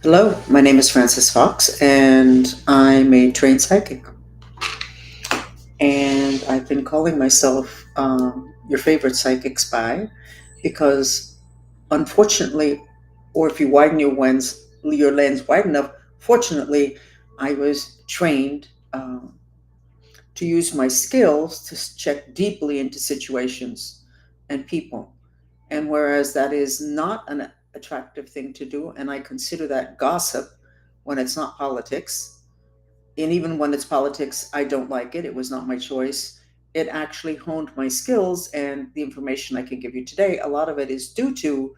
Hello, my name is Frances Fox, and I'm a trained psychic. And I've been calling myself your favorite psychic spy because, unfortunately, or if you widen your lens wide enough, fortunately, I was trained to use my skills to check deeply into situations and people. And whereas that is not an attractive thing to do, and I consider that gossip when it's not politics, and even when it's politics, I don't like it. It was not my choice. It actually honed my skills, and the information I can give you today, a lot of it is due to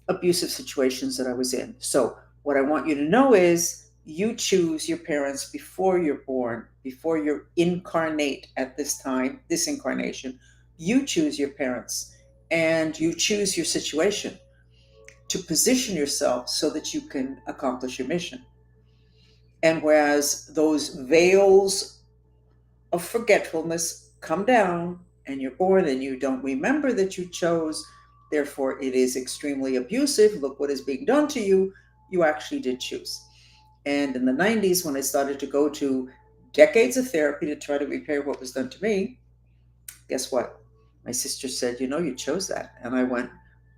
abusive situations that I was in. So, what I want you to know is you choose your parents before you're born, before you're incarnate at this time, this incarnation. You choose your parents and you choose your situation to position yourself so that you can accomplish your mission. And whereas those veils of forgetfulness come down and you're born and you don't remember that you chose, therefore it is extremely abusive. Look what is being done to you. You actually did choose. And in the 90s, when I started to go to decades of therapy to try to repair what was done to me, guess what? My sister said, "You know, you chose that." And I went,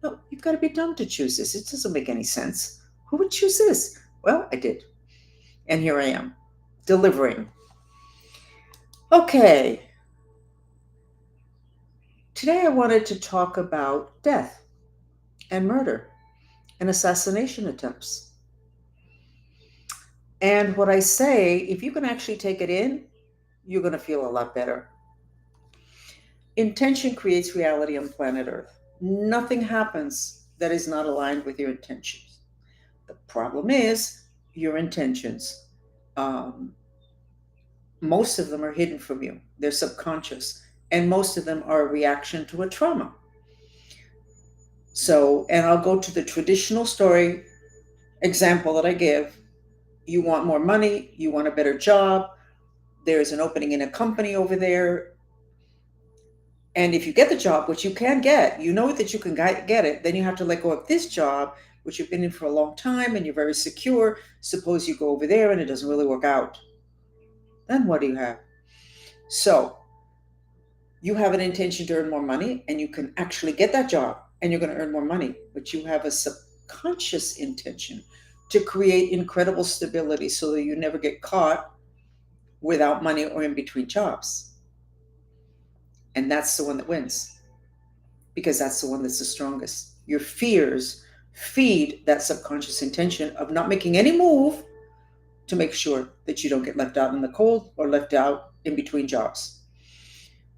"No, you've got to be dumb to choose this. It doesn't make any sense. Who would choose this?" Well, I did. And here I am, delivering. Okay, today I wanted to talk about death and murder and assassination attempts. And what I say, if you can actually take it in, you're going to feel a lot better. Intention creates reality on planet Earth. Nothing happens that is not aligned with your intentions. The problem is your intentions. Um, most of them are hidden from you, they're subconscious, and most of them are a reaction to a trauma. So, and I'll go to the traditional story example that I give. You want more money, you want a better job, there's an opening in a company over there. And if you get the job, which you can get, you know that you can get it, then you have to let go of this job, which you've been in for a long time and you're very secure. Suppose you go over there and it doesn't really work out. Then what do you have? So you have an intention to earn more money and you can actually get that job and you're going to earn more money, but you have a subconscious intention to create incredible stability so that you never get caught without money or in between jobs. And that's the one that wins because that's the one that's the strongest. Your fears feed that subconscious intention of not making any move to make sure that you don't get left out in the cold or left out in between jobs.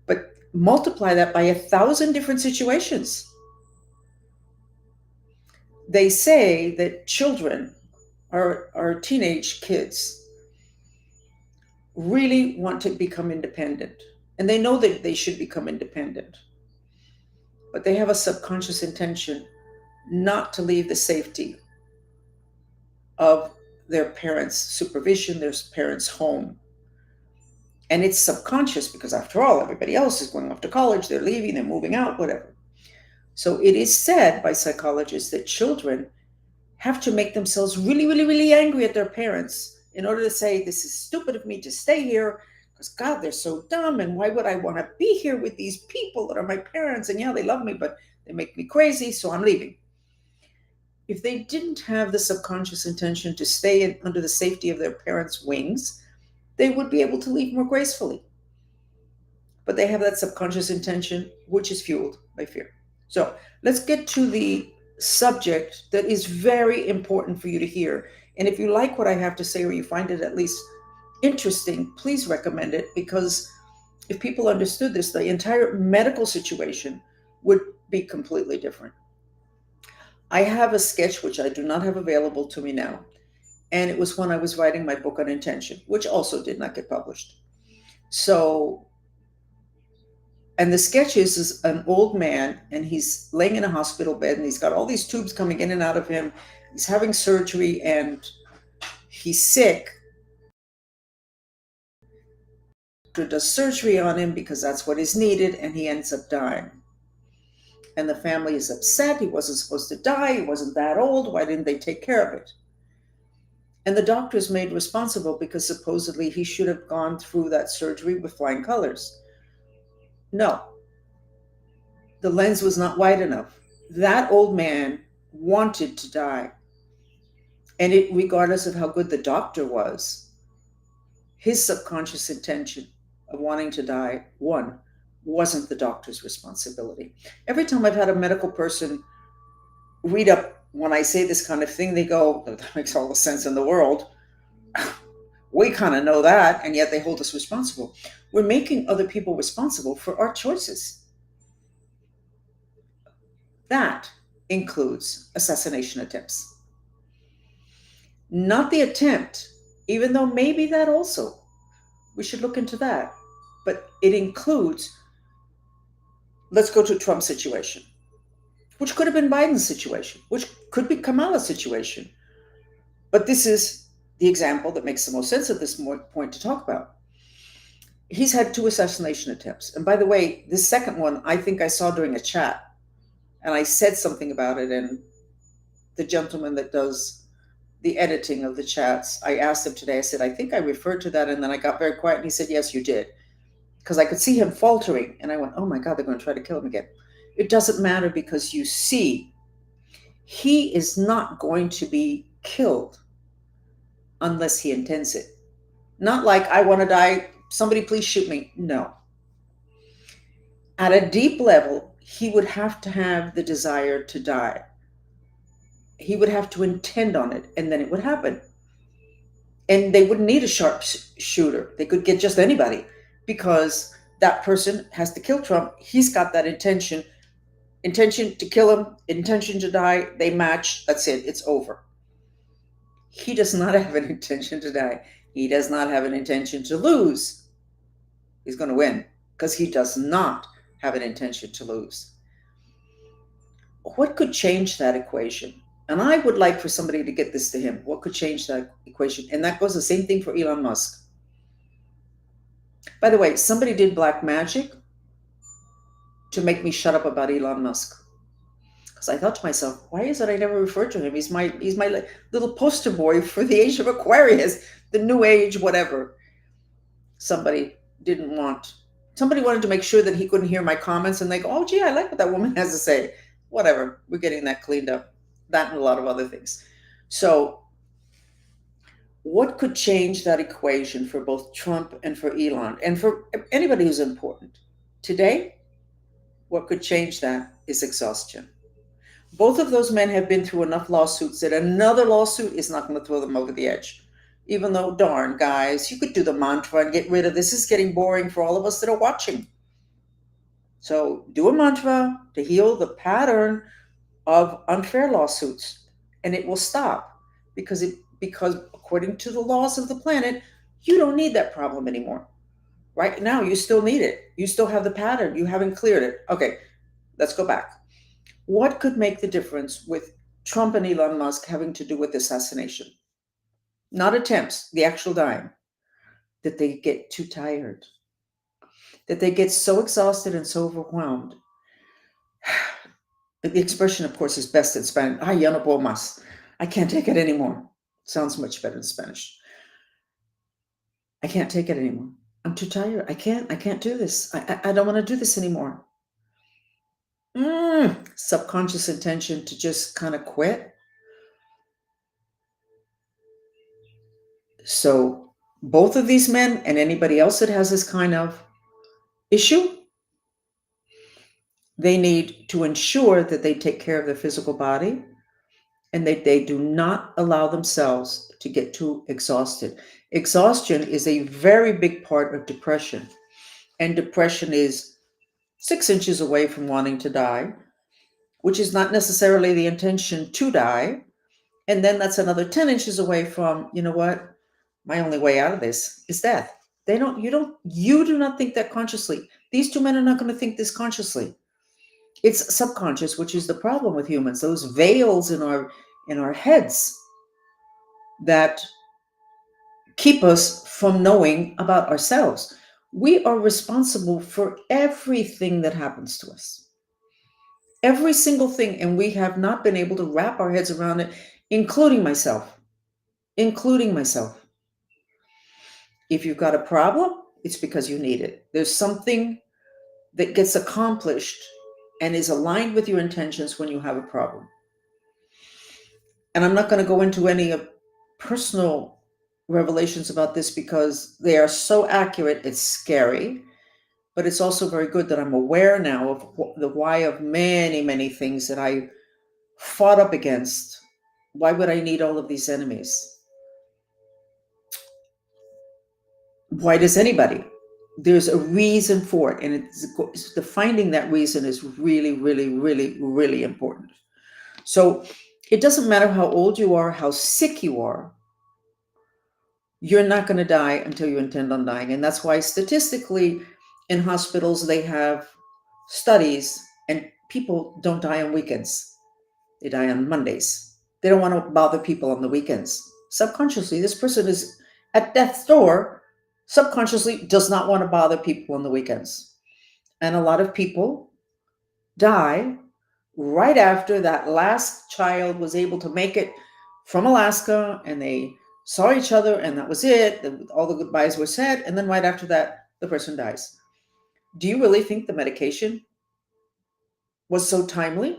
But multiply that by 1,000 different situations. They say that children, our teenage kids, really want to become independent. And they know that they should become independent. But they have a subconscious intention not to leave the safety of their parents' supervision, their parents' home. And it's subconscious because, after all, everybody else is going off to college, they're leaving, they're moving out, whatever. So it is said by psychologists that children have to make themselves really, really, really angry at their parents in order to say, "This is stupid of me to stay here because, God, they're so dumb. And why would I want to be here with these people that are my parents? And yeah, they love me, but they make me crazy, so I'm leaving." If they didn't have the subconscious intention to stay under the safety of their parents' wings, they would be able to leave more gracefully. But they have that subconscious intention, which is fueled by fear. So let's get to the subject that is very important for you to hear. And if you like what I have to say, or you find it at least interesting, please recommend it, because if people understood this, the entire medical situation would be completely different. I have a sketch which I do not have available to me now. And it was when I was writing my book on intention, which also did not get published. So, and the sketch is an old man and he's laying in a hospital bed and he's got all these tubes coming in and out of him. He's having surgery and he's sick. Doctor does surgery on him because that's what is needed, and he ends up dying. And the family is upset. He wasn't supposed to die. He wasn't that old. Why didn't they take care of it? And the doctor is made responsible because supposedly he should have gone through that surgery with flying colors. No, the lens was not wide enough. That old man wanted to die. And it, regardless of how good the doctor was, his subconscious intention of wanting to die, one, wasn't the doctor's responsibility. Every time I've had a medical person read up when I say this kind of thing, they go, "Oh, that makes all the sense in the world. We kind of know that," and yet they hold us responsible. We're making other people responsible for our choices. That includes assassination attempts. Not the attempt, even though maybe that also, we should look into that. But it includes, let's go to Trump's situation, which could have been Biden's situation, which could be Kamala's situation. But this is the example that makes the most sense at this point to talk about. He's had 2 assassination attempts. And by the way, this second one, I think I saw during a chat, and I said something about it, and the gentleman that does the editing of the chats, I asked him today, I said, I think I referred to that, and then I got very quiet, and he said, yes, you did. Because I could see him faltering, and I went, oh my God, they're going to try to kill him again. It doesn't matter, because you see, he is not going to be killed unless he intends it. Not like, I want to die, somebody please shoot me. No. At a deep level, he would have to have the desire to die. He would have to intend on it, and then it would happen. And they wouldn't need a sharpshooter. They could get just anybody, because that person has to kill Trump. He's got that intention to kill him, intention to die. They match. That's it. It's over. He does not have an intention to die. He does not have an intention to lose. He's going to win, because he does not have an intention to lose. What could change that equation? And I would like for somebody to get this to him. What could change that equation? And that goes the same thing for Elon Musk. By the way, somebody did black magic to make me shut up about Elon Musk. Because I thought to myself, why is it I never referred to him? He's my little poster boy for the age of Aquarius, the new age, whatever. Somebody wanted to make sure that he couldn't hear my comments, and they go, oh, gee, I like what that woman has to say. Whatever, we're getting that cleaned up. That and a lot of other things. So what could change that equation for both Trump and for Elon and for anybody who's important? Today, what could change that is exhaustion. Both of those men have been through enough lawsuits that another lawsuit is not going to throw them over the edge. Even though, darn, guys, you could do the mantra and get rid of this. Is getting boring for all of us that are watching. So do a mantra to heal the pattern of unfair lawsuits, and it will stop, because according to the laws of the planet, you don't need that problem anymore. Right now, you still need it. You still have the pattern. You haven't cleared it. Okay, let's go back. What could make the difference with Trump and Elon Musk having to do with assassination? Not attempts, the actual dying. That they get too tired. That they get so exhausted and so overwhelmed. The expression, of course, is best in Spanish. Ay, ya no puedo más. I can't take it anymore. Sounds much better in Spanish. I can't take it anymore. I'm too tired. I can't do this. I don't want to do this anymore. Subconscious intention to just kind of quit. So both of these men and anybody else that has this kind of issue, they need to ensure that they take care of their physical body and that they do not allow themselves to get too exhausted. Exhaustion is a very big part of depression. And depression is 6 inches away from wanting to die, which is not necessarily the intention to die. And then that's another 10 inches away from, you know what? My only way out of this is death. You do not think that consciously. These 2 men are not going to think this consciously. It's subconscious, which is the problem with humans. Those veils in our heads that keep us from knowing about ourselves. We are responsible for everything that happens to us. Every single thing, and we have not been able to wrap our heads around it, including myself. including myself. If you've got a problem, it's because you need it. There's something that gets accomplished and is aligned with your intentions when you have a problem. And I'm not going to go into any personal revelations about this because they are so accurate, it's scary. But it's also very good that I'm aware now of the why of many, many things that I fought up against. Why would I need all of these enemies? Why does anybody? There's a reason for it, and finding that reason is really, really, really, really important. So it doesn't matter how old you are, how sick you are, you're not going to die until you intend on dying. And that's why statistically in hospitals, they have studies and people don't die on weekends. They die on Mondays. They don't want to bother people on the weekends. Subconsciously, this person is at death's door, subconsciously does not want to bother people on the weekends. And a lot of people die right after that last child was able to make it from Alaska and they saw each other and that was it. All the goodbyes were said. And then right after that, the person dies. Do you really think the medication was so timely?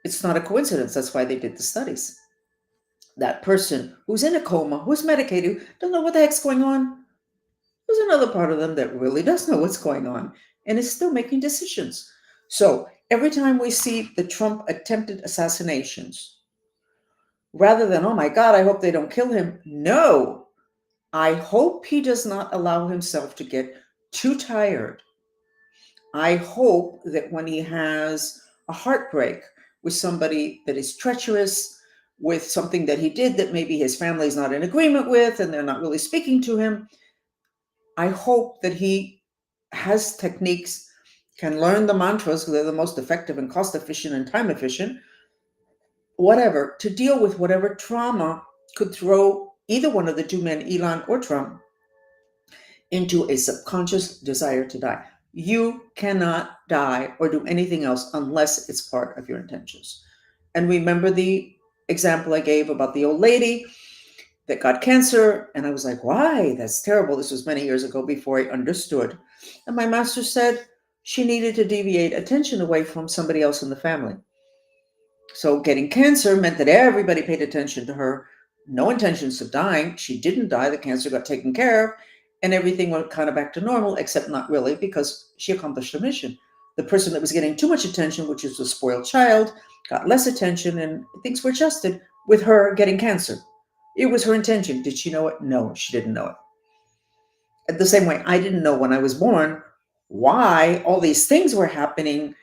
It's not a coincidence. That's why they did the studies. That person who's in a coma, who's medicated, doesn't know what the heck's going on. There's another part of them that really does know what's going on and is still making decisions. So every time we see the Trump attempted assassinations, rather than, oh my God, I hope they don't kill him. No, I hope he does not allow himself to get too tired. I hope that when he has a heartbreak with somebody that is treacherous, with something that he did that maybe his family is not in agreement with and they're not really speaking to him, I hope that he has techniques, can learn the mantras because they're the most effective and cost efficient and time efficient, whatever, to deal with whatever trauma could throw either one of the two men, Elon or Trump, into a subconscious desire to die. You cannot die or do anything else unless it's part of your intentions. And remember the example I gave about the old lady that got cancer. And I was like, why? That's terrible. This was many years ago before I understood. And my master said she needed to deviate attention away from somebody else in the family. So getting cancer meant that everybody paid attention to her. No intentions of dying. She didn't die. The cancer got taken care of. And everything went kind of back to normal, except not really, because she accomplished her mission. The person that was getting too much attention, which is a spoiled child, got less attention, and things were adjusted with her getting cancer. It was her intention. Did she know it? No, she didn't know it. The same way I didn't know when I was born why all these things were happening.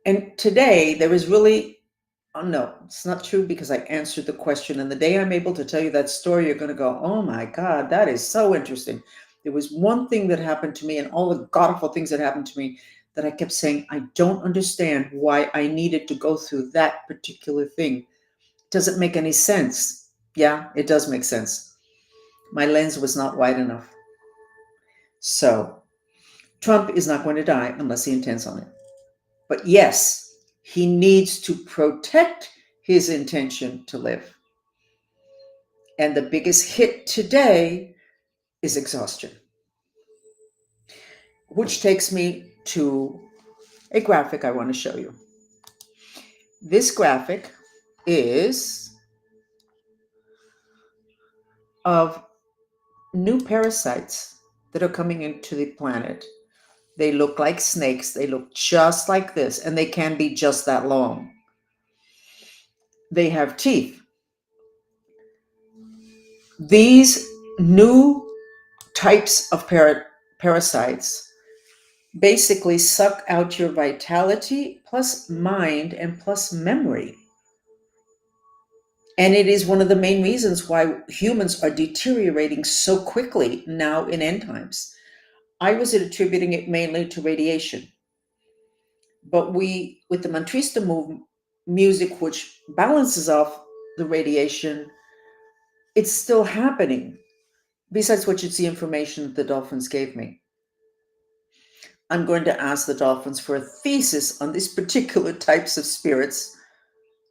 And today there is really, oh no, it's not true because I answered the question. And the day I'm able to tell you that story, you're going to go, oh my God, that is so interesting. There was one thing that happened to me and all the godful things that happened to me that I kept saying, I don't understand why I needed to go through that particular thing. Does it make any sense? Yeah, it does make sense. My lens was not wide enough. So Trump is not going to die unless he intends on it. But yes, he needs to protect his intention to live. And the biggest hit today is exhaustion. Which takes me to a graphic I want to show you. This graphic is of new parasites that are coming into the planet. They look like snakes. They look just like this, and they can be just that long. They have teeth. These new types of parasites basically suck out your vitality plus mind and plus memory. And it is one of the main reasons why humans are deteriorating so quickly now in end times. I was attributing it mainly to radiation. But with the Mantrista music, which balances off the radiation, it's still happening. Besides which, it's the information that the dolphins gave me. I'm going to ask the dolphins for a thesis on these particular types of spirits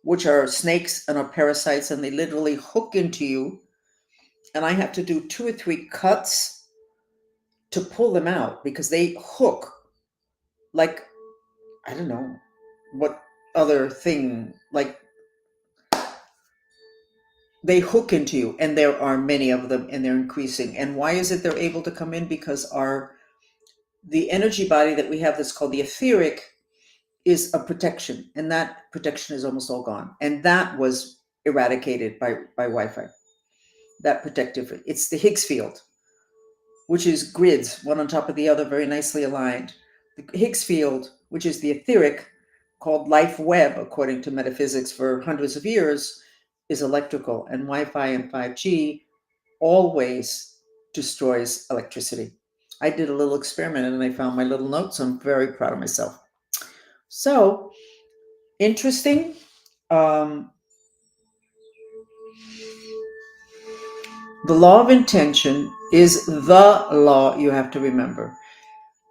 which are snakes and are parasites, and they literally hook into you. And I have to do 2 or 3 cuts to pull them out because they hook like, I don't know what other thing, like they hook into you, and there are many of them, and they're increasing. And why is it they're able to come in? Because the energy body that we have, that's called the etheric, is a protection, and that protection is almost all gone, and that was eradicated by Wi-Fi. That protective, it's the Higgs field, which is grids, one on top of the other, very nicely aligned. The Higgs field, which is the etheric, called life web, according to metaphysics for hundreds of years, is electrical, and Wi-Fi and 5G always destroys electricity. I did a little experiment and I found my little notes. I'm very proud of myself. So interesting. The law of intention is the law you have to remember.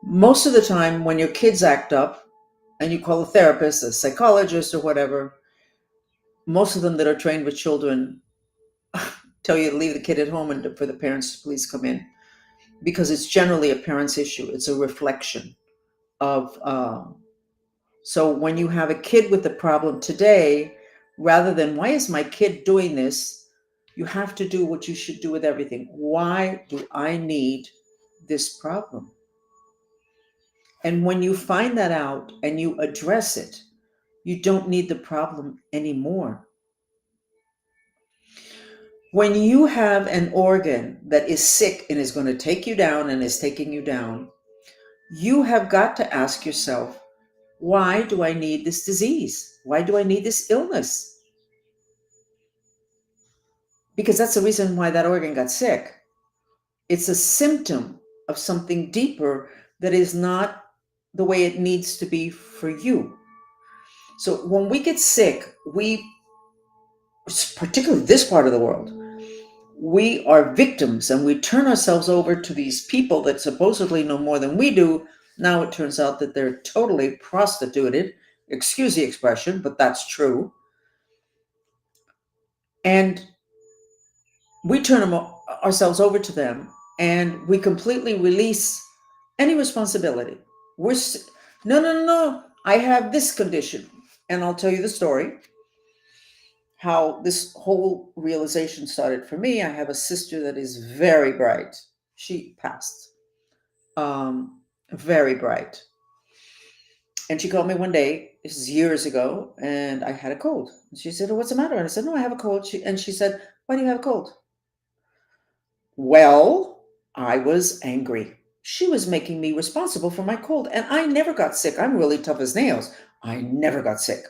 Most of the time, when your kids act up and you call a therapist, a psychologist, or whatever, most of them that are trained with children tell you to leave the kid at home and for the parents to please come in, because it's generally a parent's issue. It's a reflection of. So when you have a kid with a problem today, rather than why is my kid doing this, you have to do what you should do with everything. Why do I need this problem? And when you find that out and you address it, you don't need the problem anymore. When you have an organ that is sick and is going to take you down and is taking you down, you have got to ask yourself, why do I need this disease? Why do I need this illness? Because that's the reason why that organ got sick. It's a symptom of something deeper that is not the way it needs to be for you. So when we get sick, particularly this part of the world, we are victims and we turn ourselves over to these people that supposedly know more than we do. Now it turns out that they're totally prostituted. Excuse the expression, but that's true. And we turn ourselves over to them, and we completely release any responsibility. No. I have this condition. And I'll tell you the story, how this whole realization started for me. I have a sister that is very bright. She passed. Very bright. And she called me one day, this is years ago, and I had a cold. And she said, "Oh, what's the matter?" And I said, "No, I have a cold." And she said, "Why do you have a cold?" Well, I was angry. She was making me responsible for my cold, and I never got sick. I'm really tough as nails. I never got sick.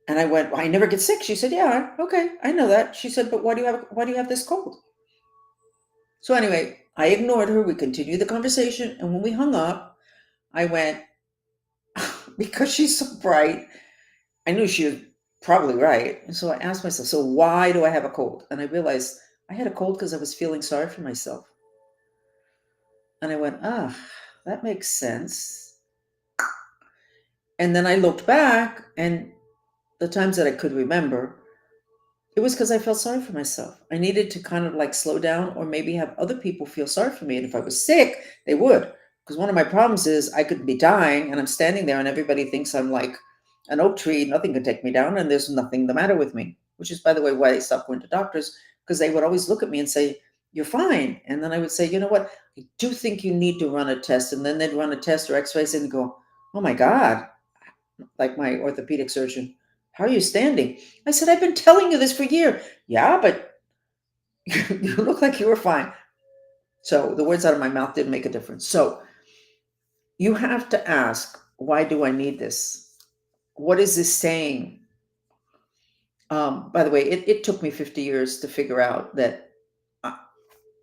And I went, "Well, I never get sick." She said, "Yeah, okay, I know that." She said, "But why do you have this cold?" So anyway, I ignored her. We continued the conversation, and when we hung up, I went, because she's so bright, I knew she was probably right. And so I asked myself, so why do I have a cold? And I realized I had a cold because I was feeling sorry for myself. And I went, that makes sense. And then I looked back, and the times that I could remember, it was because I felt sorry for myself. I needed to kind of like slow down, or maybe have other people feel sorry for me. And if I was sick, they would. Because one of my problems is I could be dying and I'm standing there and everybody thinks I'm like an oak tree, nothing can take me down, and there's nothing the matter with me. Which is, by the way, why I stopped going to doctors, because they would always look at me and say, "You're fine." And then I would say, "You know what? I do think you need to run a test." And then they'd run a test or x-rays and go, "Oh my God," like my orthopedic surgeon, "how are you standing?" I said, "I've been telling you this for a year." "Yeah, but you look like you were fine." So the words out of my mouth didn't make a difference. So you have to ask, why do I need this? What is this saying? By the way, it took me 50 years to figure out that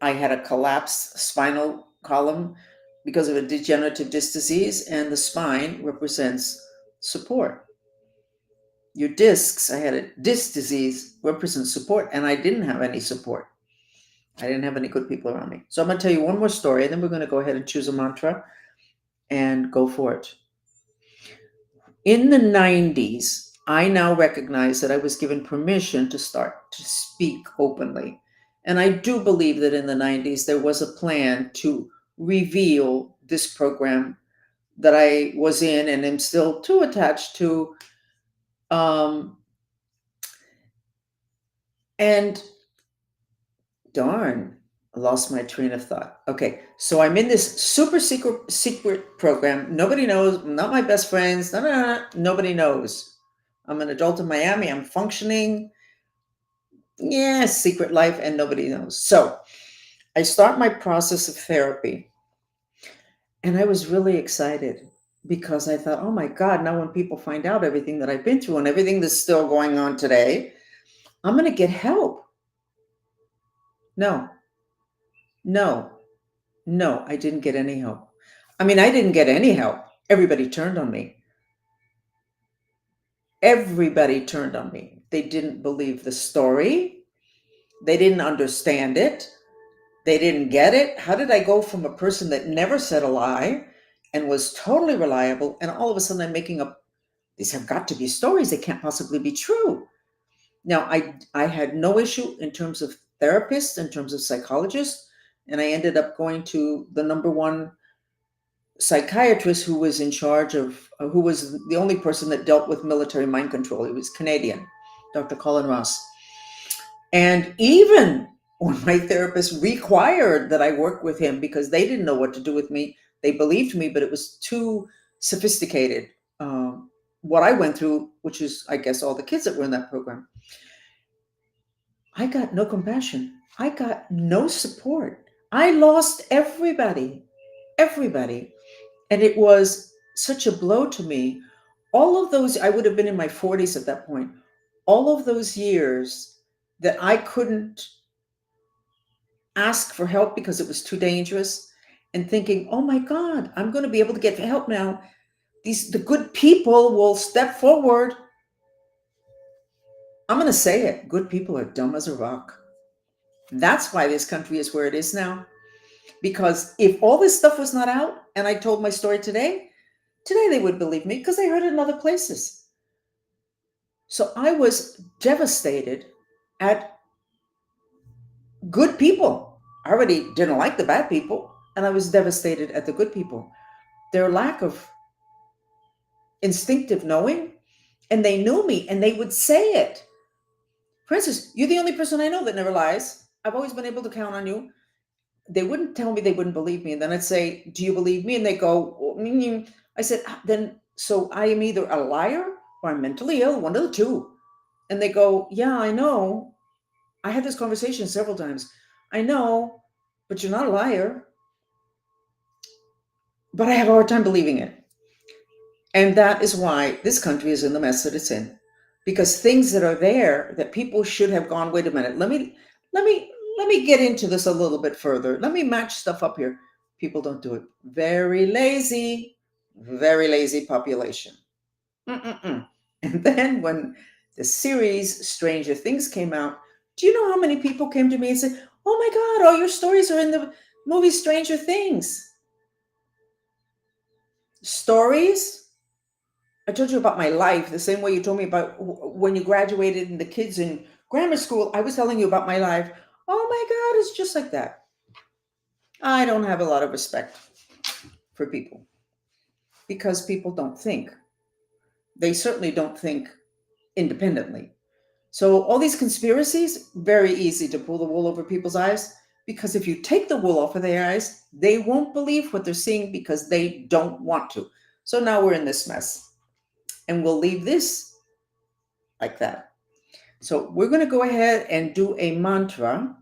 I had a collapsed spinal column because of a degenerative disc disease, and the spine represents support. Your discs, I had a disc disease, represents support, and I didn't have any support. I didn't have any good people around me. So I'm going to tell you one more story, and then we're going to go ahead and choose a mantra and go for it. In the 90s, I now recognize that I was given permission to start to speak openly. And I do believe that in the 90s, there was a plan to reveal this program that I was in and am still too attached to. Um, and darn, I lost my train of thought. Okay, so I'm in this super secret program. Nobody knows. Not my best friends. No, no, no, nobody knows. I'm an adult in Miami. I'm functioning. Yeah, secret life, and nobody knows. So I start my process of therapy, and I was really excited because I thought, oh my God, now when people find out everything that I've been through and everything that's still going on today, I'm going to get help. No, no, no, I didn't get any help. I mean, I didn't get any help. Everybody turned on me. Everybody turned on me. They didn't believe the story. They didn't understand it. They didn't get it. How did I go from a person that never said a lie and was totally reliable, and all of a sudden I'm making up, these have got to be stories. They can't possibly be true. Now, I had no issue in terms of therapists, in terms of psychologists, and I ended up going to the number one psychiatrist who was in charge of, who was the only person that dealt with military mind control. He was Canadian, Dr. Colin Ross. And even when my therapist required that I work with him because they didn't know what to do with me, they believed me, but it was too sophisticated. What I went through, which is, I guess, all the kids that were in that program, I got no compassion. I got no support. I lost everybody, everybody. And it was such a blow to me. All of those, I would have been in my 40s at that point, all of those years that I couldn't ask for help because it was too dangerous, and thinking, oh my God, I'm going to be able to get help now. The good people will step forward. I'm going to say it. Good people are dumb as a rock. That's why this country is where it is now. Because if all this stuff was not out and I told my story today they would believe me because they heard it in other places. So I was devastated at good people. I already didn't like the bad people, and I was devastated at the good people. Their lack of instinctive knowing, and they knew me and they would say it. Francis, you're the only person I know that never lies. I've always been able to count on you. They wouldn't tell me they wouldn't believe me. And then I'd say, do you believe me? And they go, I said, then, so I am either a liar or I'm mentally ill, one of the two. And they go, yeah, I know. I had this conversation several times. I know, but you're not a liar. But I have a hard time believing it. And that is why this country is in the mess that it's in. Because things that are there that people should have gone, wait a minute, let me get into this a little bit further. Let me match stuff up here. People don't do it. Very lazy population. Mm-mm-mm. And then when the series Stranger Things came out, do you know how many people came to me and said, oh my God, all your stories are in the movie Stranger Things? Stories? I told you about my life the same way you told me about when you graduated and the kids in grammar school. I was telling you about my life. Oh my God, it's just like that. I don't have a lot of respect for people because people don't think. They certainly don't think independently. So all these conspiracies, very easy to pull the wool over people's eyes, because if you take the wool off of their eyes, they won't believe what they're seeing because they don't want to. So now we're in this mess. And we'll leave this like that. So we're going to go ahead and do a mantra.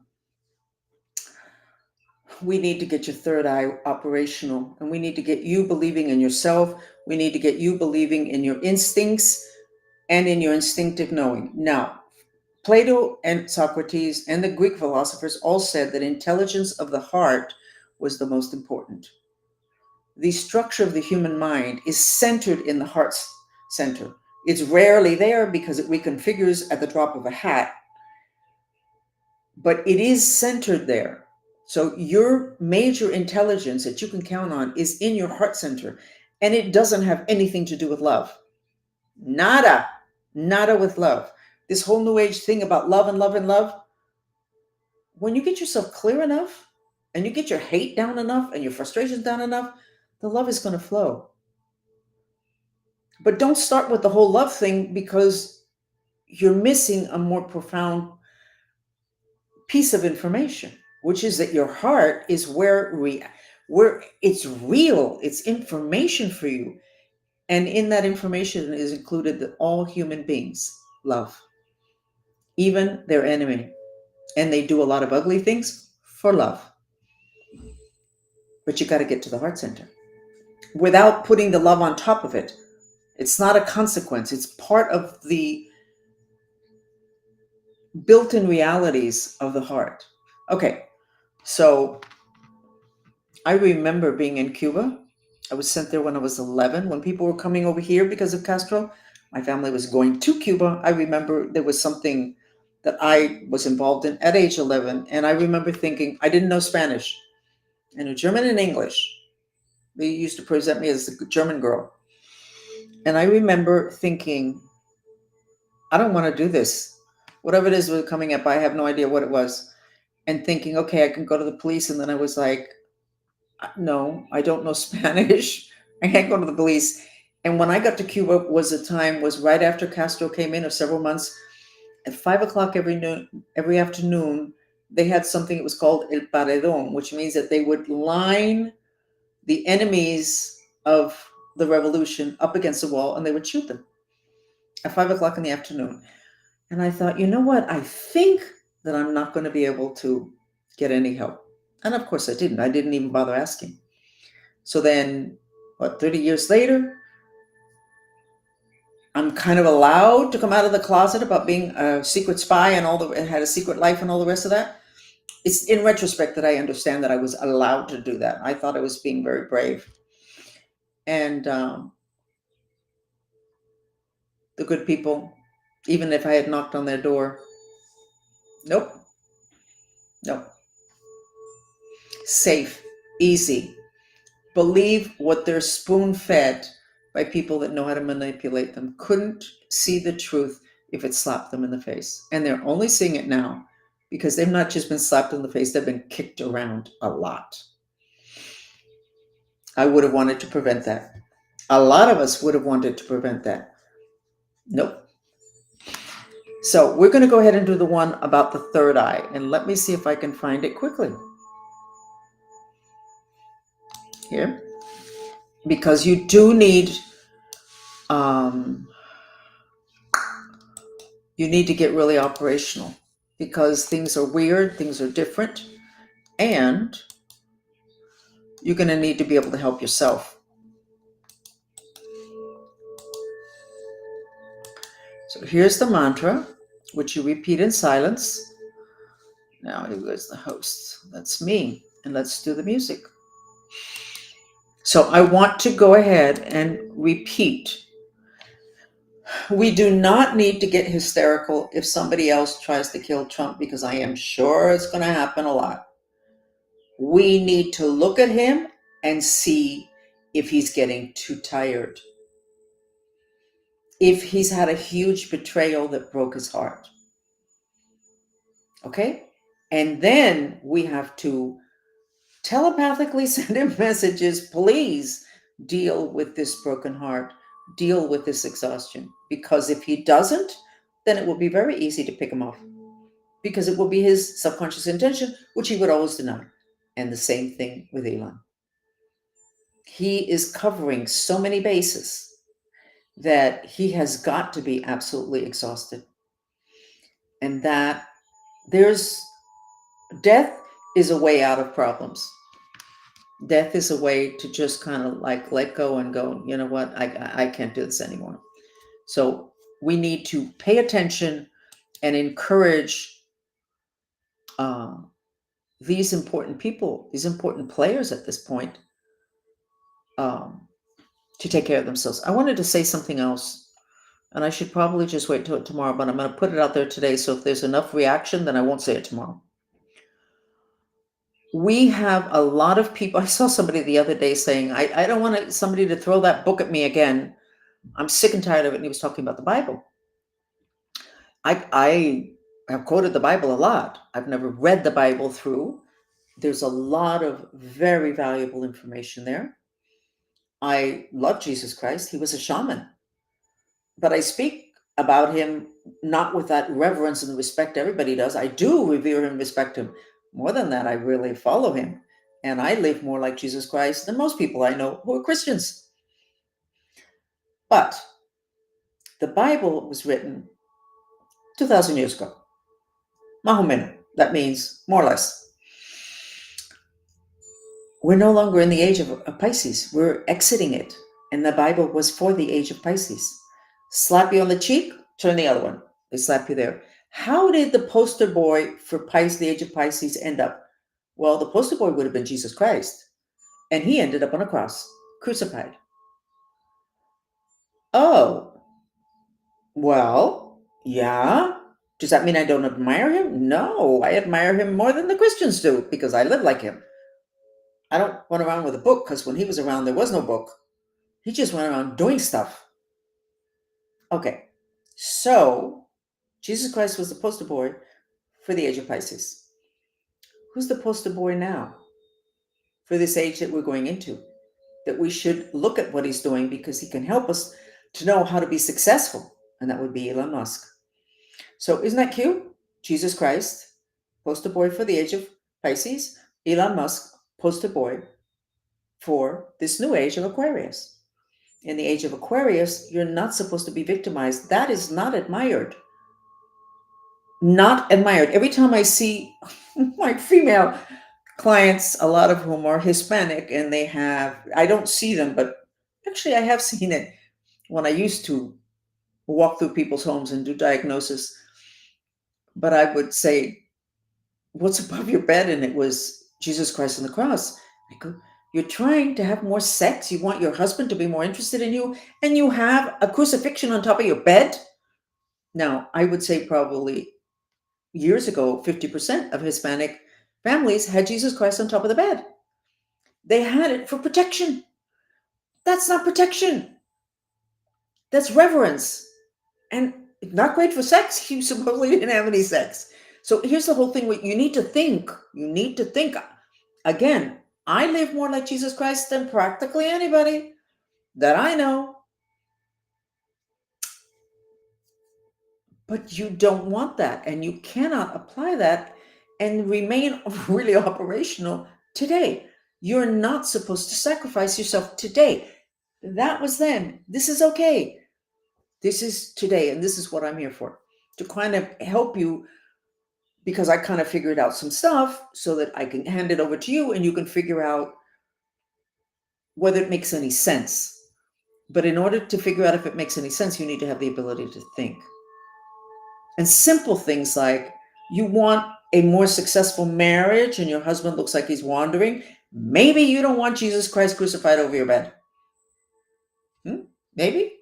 We need to get your third eye operational, and we need to get you believing in yourself. We need to get you believing in your instincts and in your instinctive knowing. Now, Plato and Socrates and the Greek philosophers all said that intelligence of the heart was the most important. The structure of the human mind is centered in the heart's center. It's rarely there because it reconfigures at the drop of a hat, but it is centered there. So your major intelligence that you can count on is in your heart center, and it doesn't have anything to do with love. Nada, Nada with love. This whole new age thing about love and love and love, when you get yourself clear enough and you get your hate down enough and your frustrations down enough, the love is going to flow. But don't start with the whole love thing, because you're missing a more profound piece of information, which is that your heart is where it's real, it's information for you. And in that information is included that all human beings love, even their enemy. And they do a lot of ugly things for love. But you got to get to the heart center without putting the love on top of it. It's not a consequence, it's part of the built-in realities of the heart. Okay, so I remember being in Cuba. I was sent there when I was 11. When people were coming over here because of Castro, my family was going to Cuba. I remember there was something that I was involved in at age 11. And I remember thinking, I didn't know Spanish. I knew German and English. They used to present me as the German girl. And I remember thinking, I don't want to do this. Whatever it is was coming up, I have no idea what it was. And thinking, okay, I can go to the police. And then I was like, no, I don't know Spanish. I can't go to the police. And when I got to Cuba was right after Castro came in, or several months. At 5 o'clock every afternoon, they had something that was called El Paredón, which means that they would line the enemies of the revolution up against the wall and they would shoot them at 5 o'clock in the afternoon. And I thought, you know what? I think that I'm not going to be able to get any help. And of course I didn't. I didn't even bother asking. So then, 30 years later, I'm kind of allowed to come out of the closet about being a secret spy and had a secret life and all the rest of that. It's in retrospect that I understand that I was allowed to do that. I thought I was being very brave. And the good people, even if I had knocked on their door, nope. Safe, easy. Believe what they're spoon-fed by people that know how to manipulate them. Couldn't see the truth if it slapped them in the face. And they're only seeing it now because they've not just been slapped in the face, they've been kicked around a lot. I would have wanted to prevent that. A lot of us would have wanted to prevent that. Nope. So we're going to go ahead and do the one about the third eye. And let me see if I can find it quickly. Here. Because you do need to get really operational, because things are weird, things are different, and you're going to need to be able to help yourself. So here's the mantra, which you repeat in silence. Now here goes the host. That's me. And let's do the music. So I want to go ahead and repeat. We do not need to get hysterical if somebody else tries to kill Trump, because I am sure it's going to happen a lot. We need to look at him and see if he's getting too tired, if he's had a huge betrayal that broke his heart. Okay? And then we have to telepathically send him messages. Please deal with this broken heart, deal with this exhaustion. Because if he doesn't, then it will be very easy to pick him off, because it will be his subconscious intention, which he would always deny. And the same thing with Elon. He is covering so many bases that he has got to be absolutely exhausted. And that death is a way out of problems. Death is a way to just kind of like let go and go, you know what, I can't do this anymore. So we need to pay attention and encourage these important people, these important players at this point, to take care of themselves. I wanted to say something else, and I should probably just wait till it tomorrow, but I'm going to put it out there today. So if there's enough reaction, then I won't say it tomorrow. We have a lot of people. I saw somebody the other day saying, I don't want somebody to throw that book at me again. I'm sick and tired of it. And he was talking about the Bible. I have quoted the Bible a lot. I've never read the Bible through. There's a lot of very valuable information there. I love Jesus Christ. He was a shaman, but I speak about him not with that reverence and respect everybody does. I do revere him, respect him. More than that, I really follow him. And I live more like Jesus Christ than most people I know who are Christians. But the Bible was written 2,000 years ago. Mahomet, that means more or less. We're no longer in the age of Pisces. We're exiting it. And the Bible was for the age of Pisces. Slap you on the cheek, turn the other one. They slap you there. How did the poster boy for Pisces, the age of Pisces, end up? Well, the poster boy would have been Jesus Christ. And he ended up on a cross, crucified. Oh, well, yeah. Does that mean I don't admire him? No, I admire him more than the Christians do because I live like him. I don't run around with a book because when he was around, there was no book. He just went around doing stuff. Okay, so Jesus Christ was the poster boy for the age of Pisces. Who's the poster boy now for this age that we're going into? That we should look at what he's doing because he can help us to know how to be successful. And that would be Elon Musk. So isn't that cute? Jesus Christ, poster boy for the age of Pisces. Elon Musk, poster boy for this new age of Aquarius. In the age of Aquarius, you're not supposed to be victimized. That is not admired. Not admired. Every time I see my female clients, a lot of whom are Hispanic, and I don't see them, but actually I have seen it when I used to walk through people's homes and do diagnosis. But I would say, what's above your bed? And it was Jesus Christ on the cross. I go, you're trying to have more sex. You want your husband to be more interested in you, and you have a crucifixion on top of your bed. Now, I would say probably years ago, 50% of Hispanic families had Jesus Christ on top of the bed. They had it for protection. That's not protection. That's reverence. And not great for sex. He supposedly didn't have any sex. So here's the whole thing. You need to think. You need to think. Again, I live more like Jesus Christ than practically anybody that I know. But you don't want that. And you cannot apply that and remain really operational today. You're not supposed to sacrifice yourself today. That was then. This is okay. This is today. And this is what I'm here for, to kind of help you, because I kind of figured out some stuff so that I can hand it over to you and you can figure out whether it makes any sense. But in order to figure out if it makes any sense, you need to have the ability to think. And simple things like, you want a more successful marriage and your husband looks like he's wandering. Maybe you don't want Jesus Christ crucified over your bed. Maybe.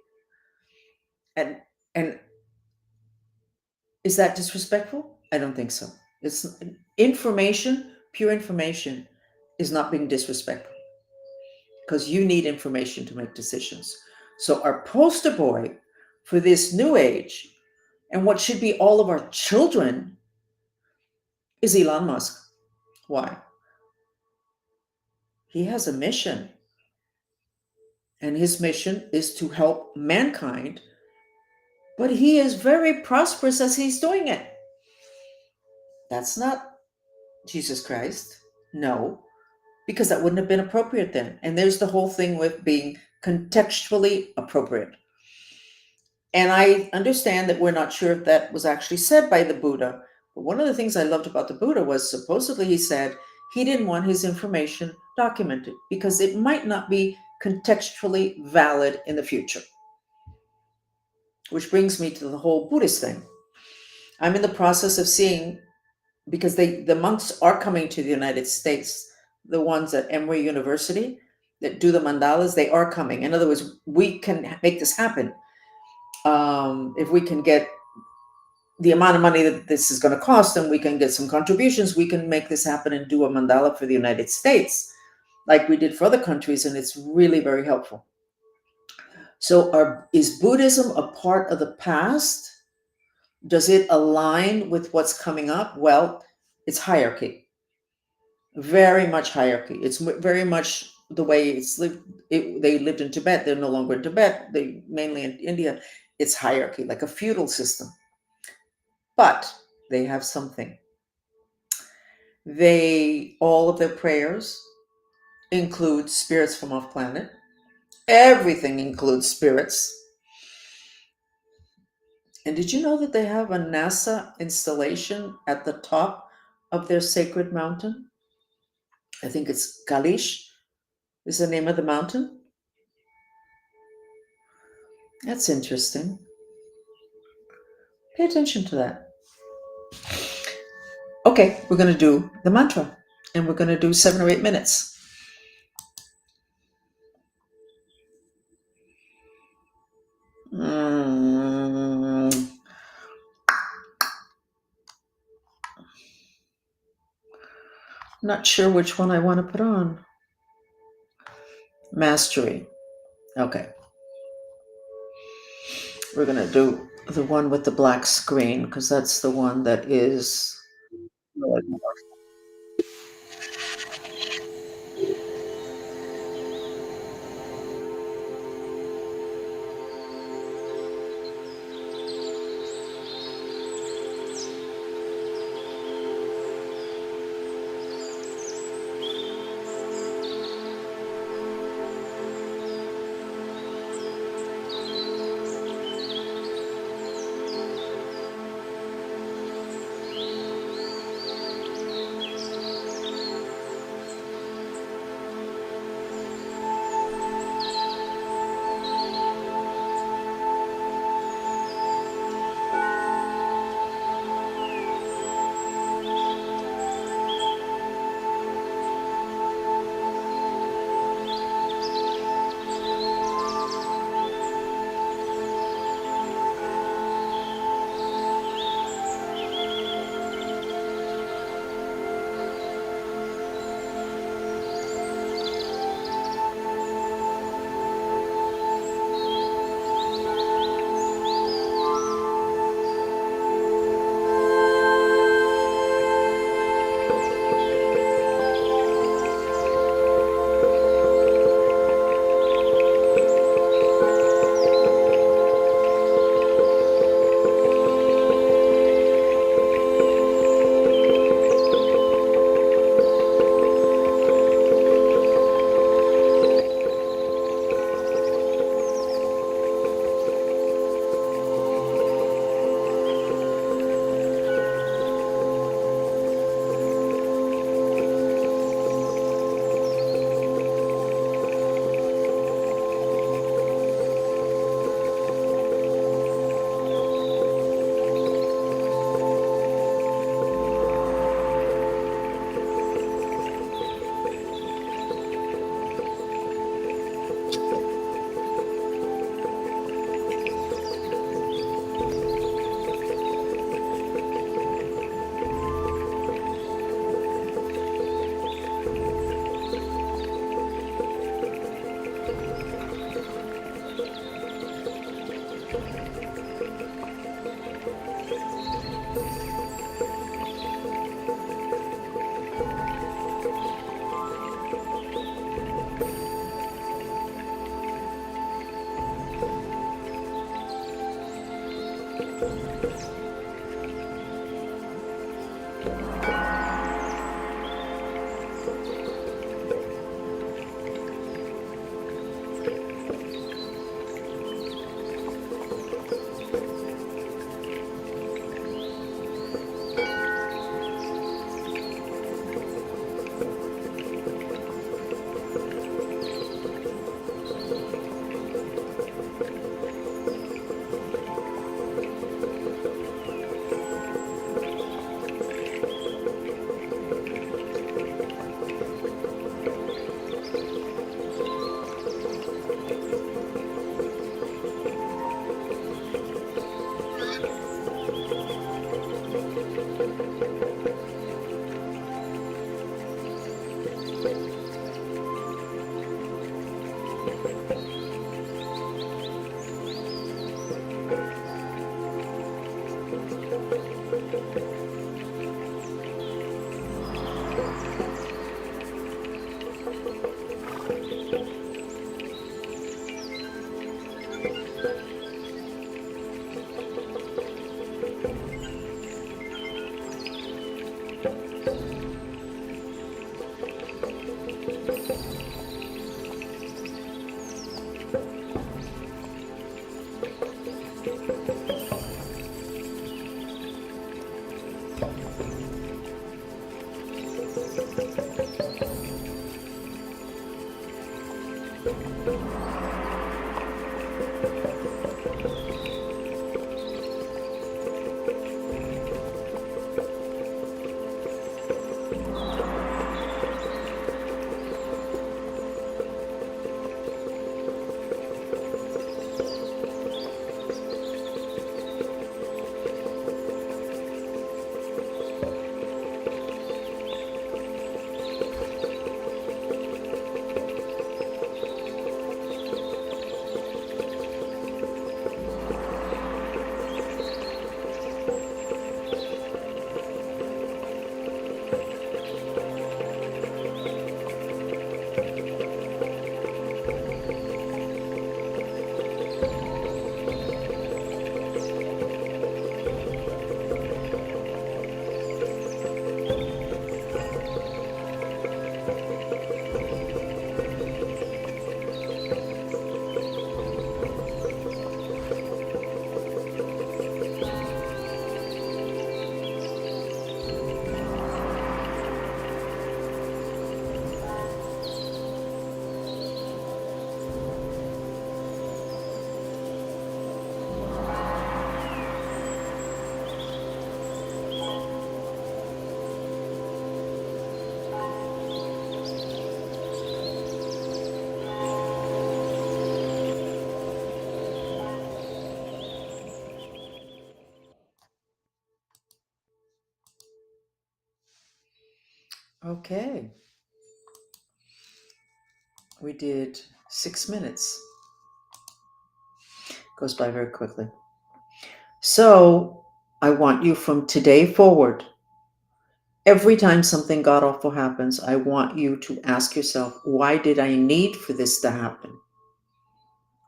And is that disrespectful? I don't think so. It's information, pure information is not being disrespectful, because you need information to make decisions. So our poster boy for this new age, and what should be all of our children, is Elon Musk. Why? He has a mission. And his mission is to help mankind. But he is very prosperous as he's doing it. That's not Jesus Christ. No, because that wouldn't have been appropriate then. And there's the whole thing with being contextually appropriate. And I understand that we're not sure if that was actually said by the Buddha. But one of the things I loved about the Buddha was supposedly he said he didn't want his information documented because it might not be contextually valid in the future. Which brings me to the whole Buddhist thing. I'm in the process of seeing, because the monks are coming to the United States, the ones at Emory University that do the mandalas, they are coming. In other words, we can make this happen. If we can get the amount of money that this is going to cost, and we can get some contributions, we can make this happen and do a mandala for the United States, like we did for other countries, and it's really very helpful. So is Buddhism a part of the past? Does it align with what's coming up? Well, it's hierarchy, very much hierarchy. It's very much the way it's lived. They lived in Tibet. They're no longer in Tibet. They mainly in India. It's hierarchy, like a feudal system. But they have something. They all of their prayers include spirits from off planet. Everything includes spirits. And did you know that they have a NASA installation at the top of their sacred mountain? I think it's Kalish is the name of the mountain. That's interesting. Pay attention to that. Okay, we're going to do the mantra and we're going to do 7 or 8 minutes. Not sure which one I want to put on. Mastery. Okay. We're going to do the one with the black screen because that's the one that is. Okay. We did 6 minutes. Goes by very quickly. So I want you from today forward, every time something god awful happens, I want you to ask yourself, why did I need for this to happen?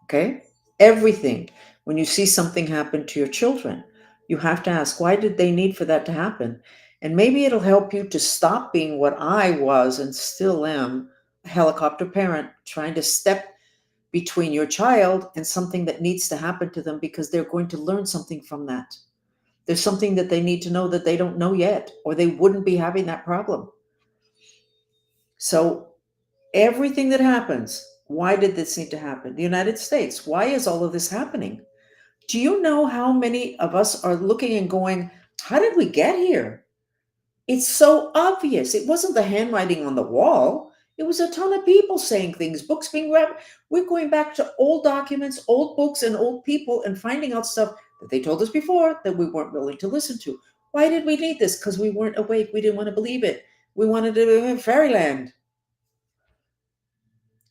Okay? Everything. When you see something happen to your children, you have to ask, why did they need for that to happen? And maybe it'll help you to stop being what I was and still am, a helicopter parent, trying to step between your child and something that needs to happen to them because they're going to learn something from that. There's something that they need to know that they don't know yet, or they wouldn't be having that problem. So, everything that happens, why did this need to happen? The United States, why is all of this happening? Do you know how many of us are looking and going, how did we get here? It's so obvious. It wasn't the handwriting on the wall. It was a ton of people saying things, books being read. We're going back to old documents, old books, and old people and finding out stuff that they told us before that we weren't willing to listen to. Why did we need this? Because we weren't awake. We didn't want to believe it. We wanted to live in fairyland.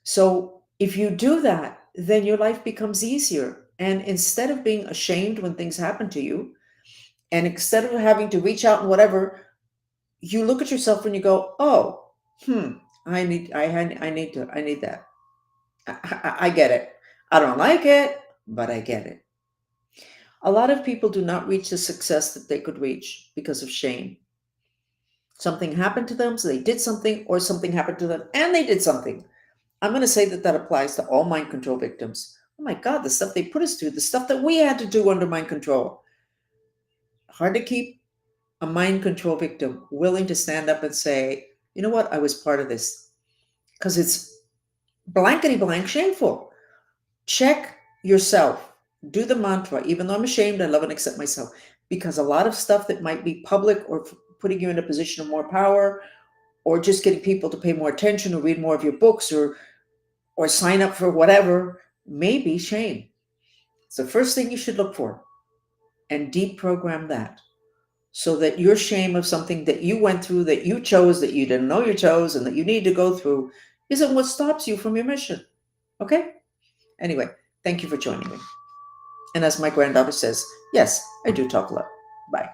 So if you do that, then your life becomes easier. And instead of being ashamed when things happen to you, and instead of having to reach out and whatever, you look at yourself and you go, "Oh, I need that. I get it. I don't like it, but I get it." A lot of people do not reach the success that they could reach because of shame. Something happened to them, so they did something, or something happened to them and they did something. I'm going to say that that applies to all mind control victims. Oh my God, the stuff they put us through, the stuff that we had to do under mind control. Hard to keep a mind control victim willing to stand up and say, you know what, I was part of this. Because it's blankety blank shameful. Check yourself. Do the mantra. Even though I'm ashamed, I love and accept myself. Because a lot of stuff that might be public or putting you in a position of more power, or just getting people to pay more attention or read more of your books or sign up for whatever, may be shame. It's the first thing you should look for and deprogram that so that your shame of something that you went through, that you chose, that you didn't know you chose, and that you need to go through isn't what stops you from your mission. Okay? Anyway, thank you for joining me. And as my granddaughter says, yes, I do talk a lot. Bye.